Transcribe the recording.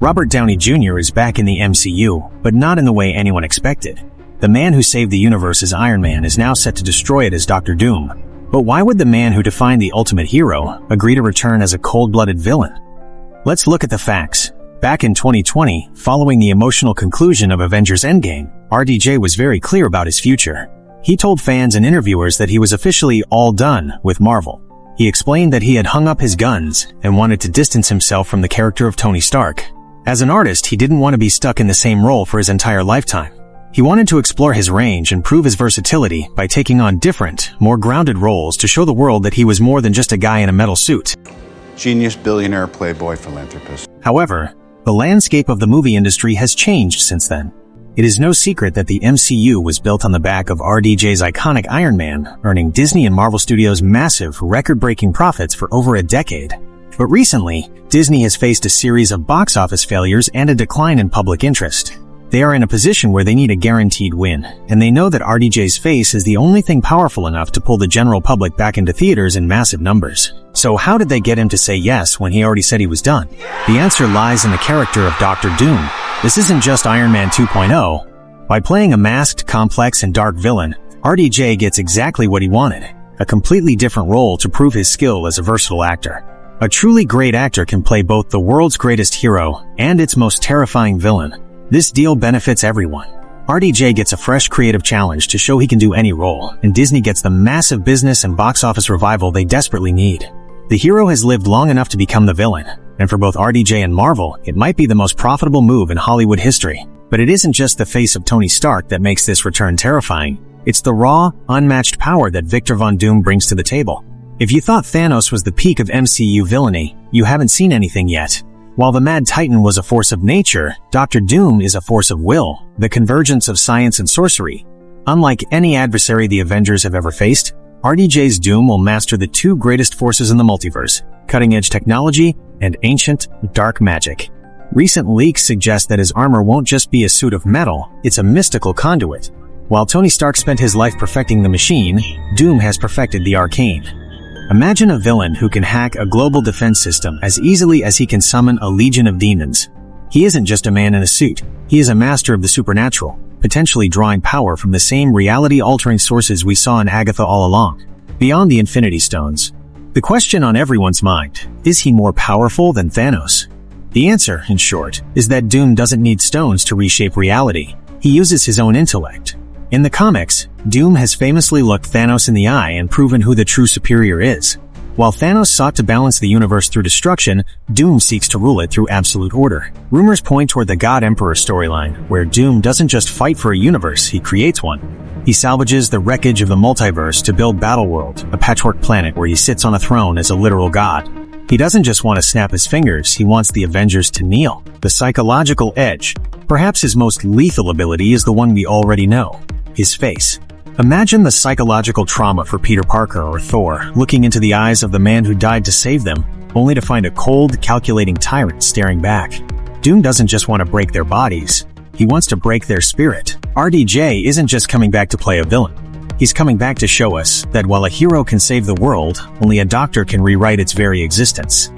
Robert Downey Jr. is back in the MCU, but not in the way anyone expected. The man who saved the universe as Iron Man is now set to destroy it as Dr. Doom. But why would the man who defined the ultimate hero agree to return as a cold-blooded villain? Let's look at the facts. Back in 2020, following the emotional conclusion of Avengers Endgame, RDJ was very clear about his future. He told fans and interviewers that he was officially all done with Marvel. He explained that he had hung up his guns and wanted to distance himself from the character of Tony Stark. As an artist, he didn't want to be stuck in the same role for his entire lifetime. He wanted to explore his range and prove his versatility by taking on different, more grounded roles to show the world that he was more than just a guy in a metal suit. Genius, billionaire, playboy, philanthropist. However, the landscape of the movie industry has changed since then. It is no secret that the MCU was built on the back of RDJ's iconic Iron Man, earning Disney and Marvel Studios massive, record-breaking profits for over a decade. But recently, Disney has faced a series of box office failures and a decline in public interest. They are in a position where they need a guaranteed win, and they know that RDJ's face is the only thing powerful enough to pull the general public back into theaters in massive numbers. So how did they get him to say yes when he already said he was done? The answer lies in the character of Dr. Doom. This isn't just Iron Man 2.0. By playing a masked, complex, and dark villain, RDJ gets exactly what he wanted, a completely different role to prove his skill as a versatile actor. A truly great actor can play both the world's greatest hero and its most terrifying villain. This deal benefits everyone. RDJ gets a fresh creative challenge to show he can do any role, and Disney gets the massive business and box office revival they desperately need. The hero has lived long enough to become the villain, and for both RDJ and Marvel, it might be the most profitable move in Hollywood history. But it isn't just the face of Tony Stark that makes this return terrifying. It's the raw, unmatched power that Victor Von Doom brings to the table. If you thought Thanos was the peak of MCU villainy, you haven't seen anything yet. While the Mad Titan was a force of nature, Dr. Doom is a force of will, the convergence of science and sorcery. Unlike any adversary the Avengers have ever faced, RDJ's Doom will master the two greatest forces in the multiverse, cutting-edge technology and ancient, dark magic. Recent leaks suggest that his armor won't just be a suit of metal, it's a mystical conduit. While Tony Stark spent his life perfecting the machine, Doom has perfected the arcane. Imagine a villain who can hack a global defense system as easily as he can summon a legion of demons. He isn't just a man in a suit, he is a master of the supernatural, potentially drawing power from the same reality-altering sources we saw in Agatha all along. Beyond the Infinity Stones, the question on everyone's mind, is he more powerful than Thanos? The answer, in short, is that Doom doesn't need stones to reshape reality. He uses his own intellect. In the comics, Doom has famously looked Thanos in the eye and proven who the true superior is. While Thanos sought to balance the universe through destruction, Doom seeks to rule it through absolute order. Rumors point toward the God Emperor storyline, where Doom doesn't just fight for a universe, he creates one. He salvages the wreckage of the multiverse to build Battleworld, a patchwork planet where he sits on a throne as a literal god. He doesn't just want to snap his fingers, he wants the Avengers to kneel. The psychological edge. Perhaps his most lethal ability is the one we already know. His face. Imagine the psychological trauma for Peter Parker or Thor, looking into the eyes of the man who died to save them, only to find a cold, calculating tyrant staring back. Doom doesn't just want to break their bodies, he wants to break their spirit. RDJ isn't just coming back to play a villain. He's coming back to show us that while a hero can save the world, only a doctor can rewrite its very existence.